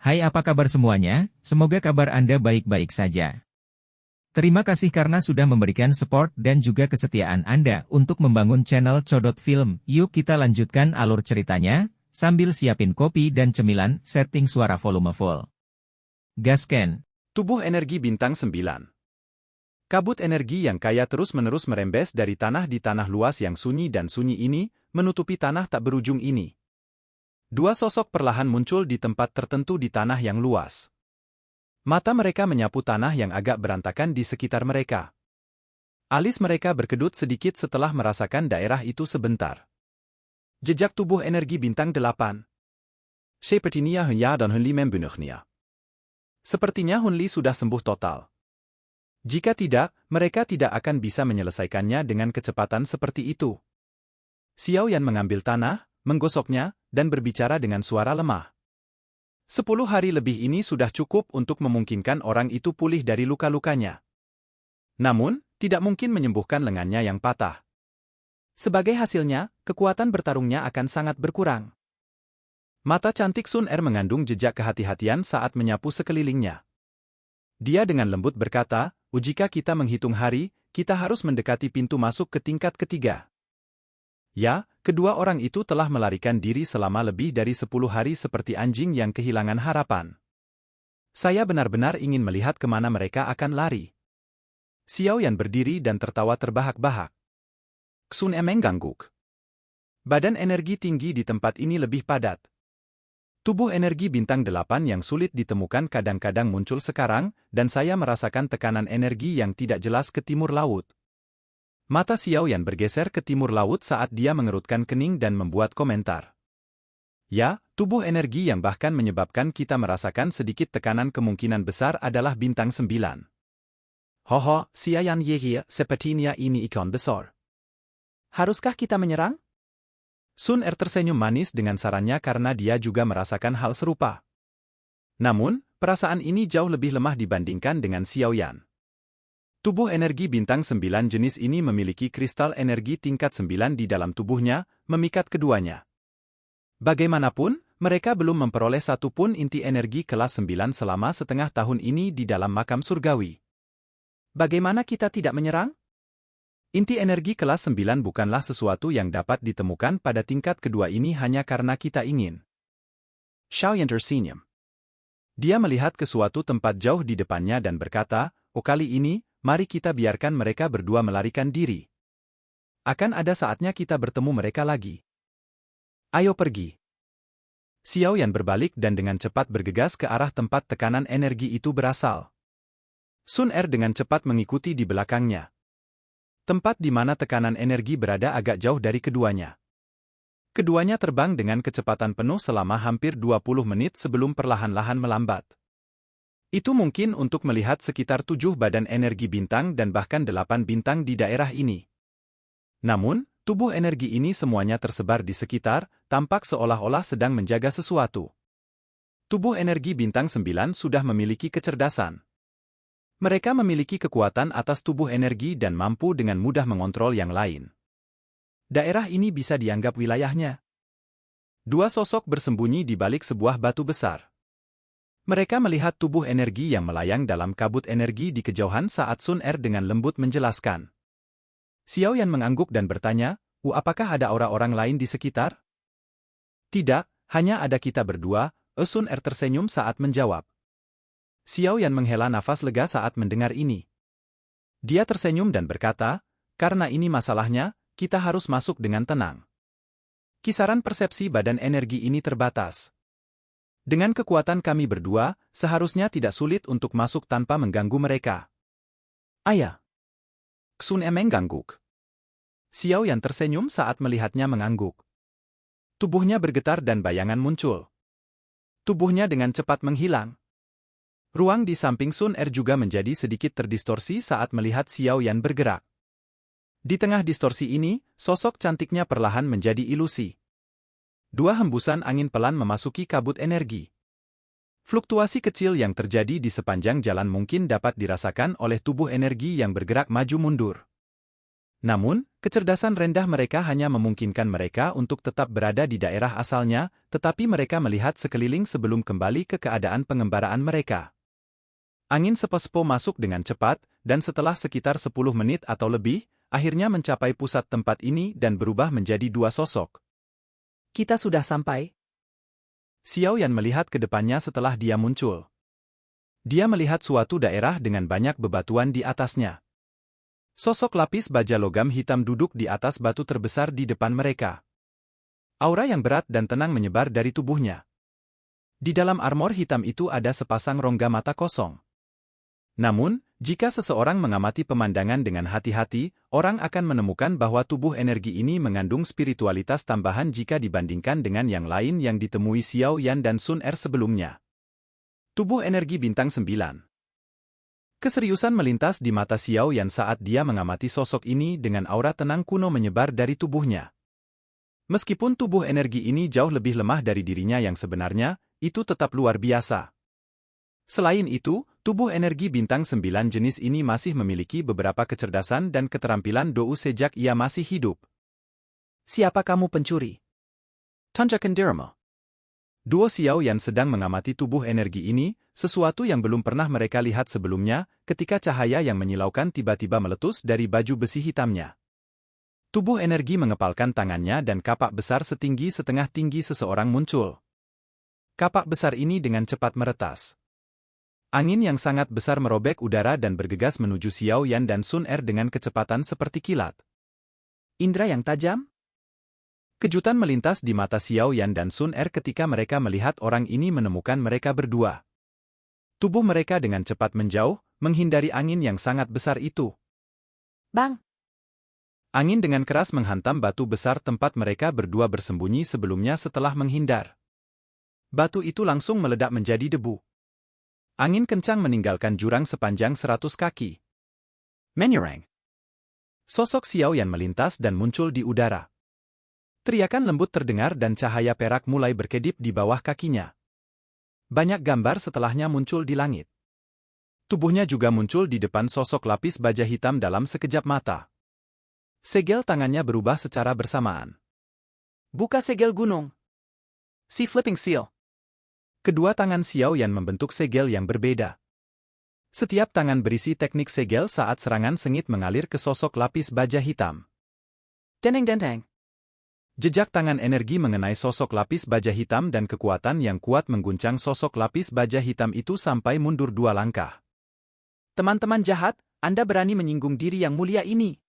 Hai, apa kabar semuanya? Semoga kabar Anda baik-baik saja. Terima kasih karena sudah memberikan support dan juga kesetiaan Anda untuk membangun channel Codot Film. Yuk kita lanjutkan alur ceritanya, sambil siapin kopi dan cemilan, setting suara volume full. Gasken. Tubuh energi bintang 9. Kabut energi yang kaya terus-menerus merembes dari tanah di tanah luas yang sunyi dan sunyi ini, menutupi tanah tak berujung ini. Dua sosok perlahan muncul di tempat tertentu di tanah yang luas. Mata mereka menyapu tanah yang agak berantakan di sekitar mereka. Alis mereka berkedut sedikit setelah merasakan daerah itu sebentar. Jejak tubuh energi bintang 8. Sepertinya Hunya dan Hunli membunuhnya. Sepertinya Hunli sudah sembuh total. Jika tidak, mereka tidak akan bisa menyelesaikannya dengan kecepatan seperti itu. Xiao Yan mengambil tanah, menggosoknya, dan berbicara dengan suara lemah. 10 hari lebih ini sudah cukup untuk memungkinkan orang itu pulih dari luka-lukanya. Namun, tidak mungkin menyembuhkan lengannya yang patah. Sebagai hasilnya, kekuatan bertarungnya akan sangat berkurang. Mata cantik Sun Er mengandung jejak kehati-hatian saat menyapu sekelilingnya. Dia dengan lembut berkata, jika kita menghitung hari, kita harus mendekati pintu masuk ke tingkat ketiga. Ya, kedua orang itu telah melarikan diri selama lebih dari 10 hari seperti anjing yang kehilangan harapan. Saya benar-benar ingin melihat kemana mereka akan lari. Xiao Yan berdiri dan tertawa terbahak-bahak. Sun Emeng mengangguk. Badan energi tinggi di tempat ini lebih padat. Tubuh energi bintang 8 yang sulit ditemukan kadang-kadang muncul sekarang, dan saya merasakan tekanan energi yang tidak jelas ke timur laut. Mata Xiao Yan bergeser ke timur laut saat dia mengerutkan kening dan membuat komentar. Ya, tubuh energi yang bahkan menyebabkan kita merasakan sedikit tekanan kemungkinan besar adalah bintang 9. Hoho, Xiao Yan Yehi, sepertinya ini ikon besar. Haruskah kita menyerang? Sun Er tersenyum manis dengan sarannya karena dia juga merasakan hal serupa. Namun, perasaan ini jauh lebih lemah dibandingkan dengan Xiao Yan. Tubuh energi bintang 9 jenis ini memiliki kristal energi tingkat 9 di dalam tubuhnya, memikat keduanya. Bagaimanapun, mereka belum memperoleh satu pun inti energi kelas 9 selama setengah tahun ini di dalam makam surgawi. Bagaimana kita tidak menyerang? Inti energi kelas 9 bukanlah sesuatu yang dapat ditemukan pada tingkat kedua ini hanya karena kita ingin. Xiao Yan tersenyum. Dia melihat ke suatu tempat jauh di depannya dan berkata, kali ini, mari kita biarkan mereka berdua melarikan diri. Akan ada saatnya kita bertemu mereka lagi. Ayo pergi. Xiao Yan berbalik dan dengan cepat bergegas ke arah tempat tekanan energi itu berasal. Sun Er dengan cepat mengikuti di belakangnya. Tempat di mana tekanan energi berada agak jauh dari keduanya. Keduanya terbang dengan kecepatan penuh selama hampir 20 menit sebelum perlahan-lahan melambat. Itu mungkin untuk melihat sekitar 7 badan energi bintang dan bahkan 8 bintang di daerah ini. Namun, tubuh energi ini semuanya tersebar di sekitar, tampak seolah-olah sedang menjaga sesuatu. Tubuh energi bintang 9 sudah memiliki kecerdasan. Mereka memiliki kekuatan atas tubuh energi dan mampu dengan mudah mengontrol yang lain. Daerah ini bisa dianggap wilayahnya. Dua sosok bersembunyi di balik sebuah batu besar. Mereka melihat tubuh energi yang melayang dalam kabut energi di kejauhan saat Sun Er dengan lembut menjelaskan. Xiao Yan mengangguk dan bertanya, apakah ada orang-orang lain di sekitar? Tidak, hanya ada kita berdua, Sun Er tersenyum saat menjawab. Xiao Yan menghela nafas lega saat mendengar ini. Dia tersenyum dan berkata, karena ini masalahnya, kita harus masuk dengan tenang. Kisaran persepsi badan energi ini terbatas. Dengan kekuatan kami berdua, seharusnya tidak sulit untuk masuk tanpa mengganggu mereka. Ayah. Sun Emeng mengangguk. Xiao Yan tersenyum saat melihatnya mengangguk. Tubuhnya bergetar dan bayangan muncul. Tubuhnya dengan cepat menghilang. Ruang di samping Sun Er juga menjadi sedikit terdistorsi saat melihat Xiao Yan bergerak. Di tengah distorsi ini, sosok cantiknya perlahan menjadi ilusi. Dua hembusan angin pelan memasuki kabut energi. Fluktuasi kecil yang terjadi di sepanjang jalan mungkin dapat dirasakan oleh tubuh energi yang bergerak maju mundur. Namun, kecerdasan rendah mereka hanya memungkinkan mereka untuk tetap berada di daerah asalnya, tetapi mereka melihat sekeliling sebelum kembali ke keadaan pengembaraan mereka. Angin sepospo masuk dengan cepat, dan setelah sekitar 10 menit atau lebih, akhirnya mencapai pusat tempat ini dan berubah menjadi dua sosok. Kita sudah sampai. Xiao Yan melihat ke depannya setelah dia muncul. Dia melihat suatu daerah dengan banyak bebatuan di atasnya. Sosok lapis baja logam hitam duduk di atas batu terbesar di depan mereka. Aura yang berat dan tenang menyebar dari tubuhnya. Di dalam armor hitam itu ada sepasang rongga mata kosong. Namun, jika seseorang mengamati pemandangan dengan hati-hati, orang akan menemukan bahwa tubuh energi ini mengandung spiritualitas tambahan jika dibandingkan dengan yang lain yang ditemui Xiao Yan dan Sun Er sebelumnya. Tubuh energi bintang 9. Keseriusan melintas di mata Xiao Yan saat dia mengamati sosok ini dengan aura tenang kuno menyebar dari tubuhnya. Meskipun tubuh energi ini jauh lebih lemah dari dirinya yang sebenarnya, itu tetap luar biasa. Selain itu, tubuh energi bintang 9 jenis ini masih memiliki beberapa kecerdasan dan keterampilan dou sejak ia masih hidup. Siapa kamu pencuri? Tanjakan Dirama. Duo Xiao Yan sedang mengamati tubuh energi ini, sesuatu yang belum pernah mereka lihat sebelumnya, ketika cahaya yang menyilaukan tiba-tiba meletus dari baju besi hitamnya. Tubuh energi mengepalkan tangannya dan kapak besar setinggi setengah tinggi seseorang muncul. Kapak besar ini dengan cepat meretas. Angin yang sangat besar merobek udara dan bergegas menuju Xiao Yan dan Sun Er dengan kecepatan seperti kilat. Indra yang tajam? Kejutan melintas di mata Xiao Yan dan Sun Er ketika mereka melihat orang ini menemukan mereka berdua. Tubuh mereka dengan cepat menjauh, menghindari angin yang sangat besar itu. Bang! Angin dengan keras menghantam batu besar tempat mereka berdua bersembunyi sebelumnya setelah menghindar. Batu itu langsung meledak menjadi debu. Angin kencang meninggalkan jurang sepanjang 100 kaki. Menyerang. Sosok Xiao Yan melintas dan muncul di udara. Teriakan lembut terdengar dan cahaya perak mulai berkedip di bawah kakinya. Banyak gambar setelahnya muncul di langit. Tubuhnya juga muncul di depan sosok lapis baja hitam dalam sekejap mata. Segel tangannya berubah secara bersamaan. Buka segel gunung. Si Flipping Seal. Kedua tangan Xiao Yan membentuk segel yang berbeda. Setiap tangan berisi teknik segel saat serangan sengit mengalir ke sosok lapis baja hitam. Dendeng-dendeng. Jejak tangan energi mengenai sosok lapis baja hitam dan kekuatan yang kuat mengguncang sosok lapis baja hitam itu sampai mundur 2 langkah. Teman-teman jahat, Anda berani menyinggung diri yang mulia ini.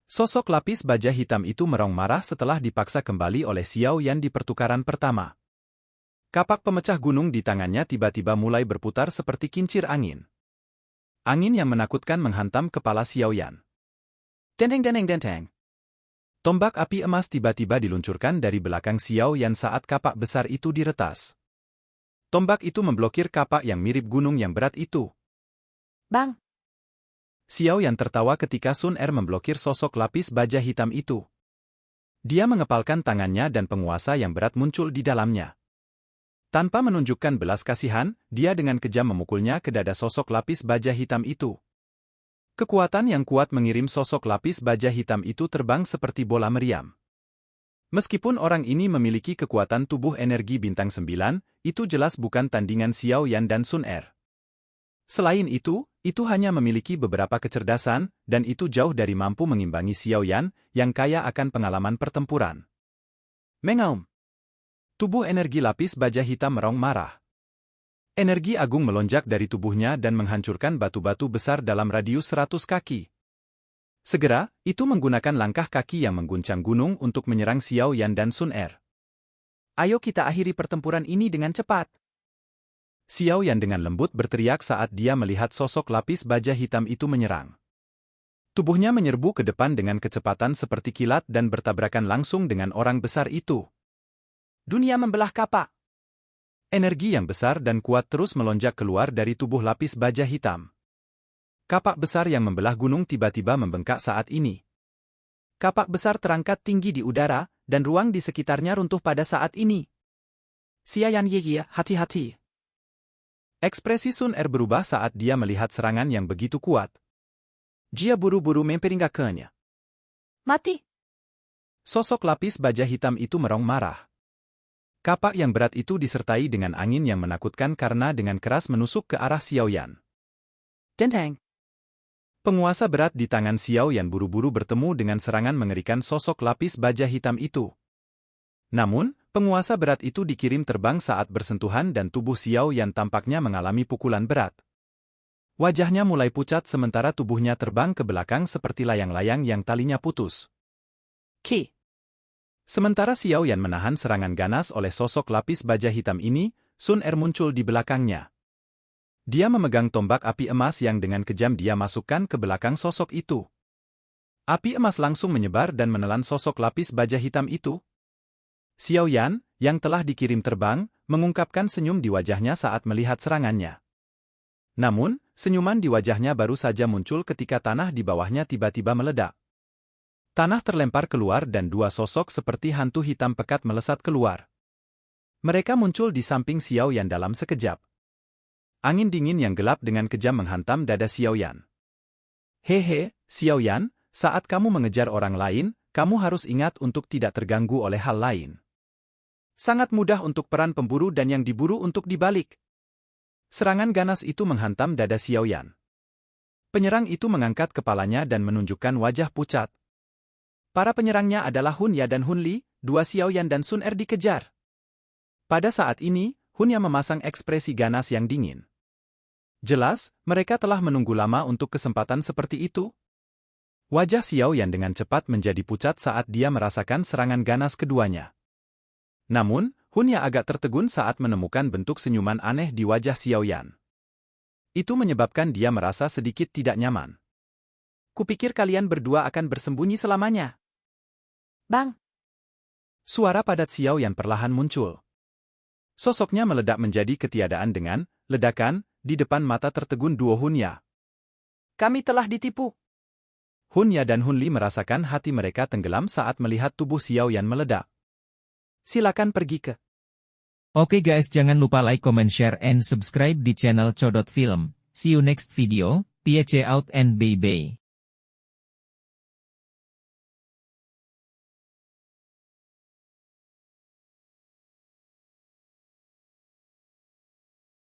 Sosok lapis baja hitam itu merong marah setelah dipaksa kembali oleh Xiao Yan di pertukaran pertama. Kapak pemecah gunung di tangannya tiba-tiba mulai berputar seperti kincir angin. Angin yang menakutkan menghantam kepala Xiao Yan. Dendeng-dendeng-dendeng. Tombak api emas tiba-tiba diluncurkan dari belakang Xiao Yan saat kapak besar itu diretas. Tombak itu memblokir kapak yang mirip gunung yang berat itu. Bang! Xiao Yan tertawa ketika Sun Er memblokir sosok lapis baja hitam itu. Dia mengepalkan tangannya dan penguasa yang berat muncul di dalamnya. Tanpa menunjukkan belas kasihan, dia dengan kejam memukulnya ke dada sosok lapis baja hitam itu. Kekuatan yang kuat mengirim sosok lapis baja hitam itu terbang seperti bola meriam. Meskipun orang ini memiliki kekuatan tubuh energi bintang 9, itu jelas bukan tandingan Xiao Yan dan Sun Er. Selain itu hanya memiliki beberapa kecerdasan, dan itu jauh dari mampu mengimbangi Xiao Yan, yang kaya akan pengalaman pertempuran. Mengaum. Tubuh energi lapis baja hitam merong marah. Energi agung melonjak dari tubuhnya dan menghancurkan batu-batu besar dalam radius 100 kaki. Segera, itu menggunakan langkah kaki yang mengguncang gunung untuk menyerang Xiao Yan dan Sun Er. Ayo kita akhiri pertempuran ini dengan cepat. Xiao Yan dengan lembut berteriak saat dia melihat sosok lapis baja hitam itu menyerang. Tubuhnya menyerbu ke depan dengan kecepatan seperti kilat dan bertabrakan langsung dengan orang besar itu. Dunia membelah kapak. Energi yang besar dan kuat terus melonjak keluar dari tubuh lapis baja hitam. Kapak besar yang membelah gunung tiba-tiba membengkak saat ini. Kapak besar terangkat tinggi di udara, dan ruang di sekitarnya runtuh pada saat ini. Xiayan Ye, hati-hati. Ekspresi Sun Er berubah saat dia melihat serangan yang begitu kuat. Dia buru-buru memperingkatkannya. Mati. Sosok lapis baja hitam itu merong marah. Kapak yang berat itu disertai dengan angin yang menakutkan karena dengan keras menusuk ke arah Xiaoyan. Denteng. Penguasa berat di tangan Xiaoyan buru-buru bertemu dengan serangan mengerikan sosok lapis baja hitam itu. Namun, penguasa berat itu dikirim terbang saat bersentuhan dan tubuh Xiaoyan tampaknya mengalami pukulan berat. Wajahnya mulai pucat sementara tubuhnya terbang ke belakang seperti layang-layang yang talinya putus. Ki. Sementara Xiaoyan menahan serangan ganas oleh sosok lapis baja hitam ini, Sun Er muncul di belakangnya. Dia memegang tombak api emas yang dengan kejam dia masukkan ke belakang sosok itu. Api emas langsung menyebar dan menelan sosok lapis baja hitam itu. Xiaoyan, yang telah dikirim terbang, mengungkapkan senyum di wajahnya saat melihat serangannya. Namun, senyuman di wajahnya baru saja muncul ketika tanah di bawahnya tiba-tiba meledak. Tanah terlempar keluar dan dua sosok seperti hantu hitam pekat melesat keluar. Mereka muncul di samping Xiaoyan dalam sekejap. Angin dingin yang gelap dengan kejam menghantam dada Xiaoyan. Hehe, Xiaoyan, saat kamu mengejar orang lain, kamu harus ingat untuk tidak terganggu oleh hal lain. Sangat mudah untuk peran pemburu dan yang diburu untuk dibalik. Serangan ganas itu menghantam dada Xiaoyan. Penyerang itu mengangkat kepalanya dan menunjukkan wajah pucat. Para penyerangnya adalah Hun Ya dan Hun Li, dua Xiaoyan dan Sun Er dikejar. Pada saat ini, Hun Ya memasang ekspresi ganas yang dingin. Jelas, mereka telah menunggu lama untuk kesempatan seperti itu. Wajah Xiaoyan dengan cepat menjadi pucat saat dia merasakan serangan ganas keduanya. Namun, Hun Ya agak tertegun saat menemukan bentuk senyuman aneh di wajah Xiaoyan. Itu menyebabkan dia merasa sedikit tidak nyaman. Kupikir kalian berdua akan bersembunyi selamanya. Bang! Suara padat Xiaoyan perlahan muncul. Sosoknya meledak menjadi ketiadaan dengan ledakan di depan mata tertegun duo Hun Ya. Kami telah ditipu. Hun Ya dan Hun Li merasakan hati mereka tenggelam saat melihat tubuh Xiaoyan meledak. Silakan pergi ke. Oke guys, jangan lupa like, comment, share, and subscribe di channel Codot Film. See you next video. Peace out and bye-bye.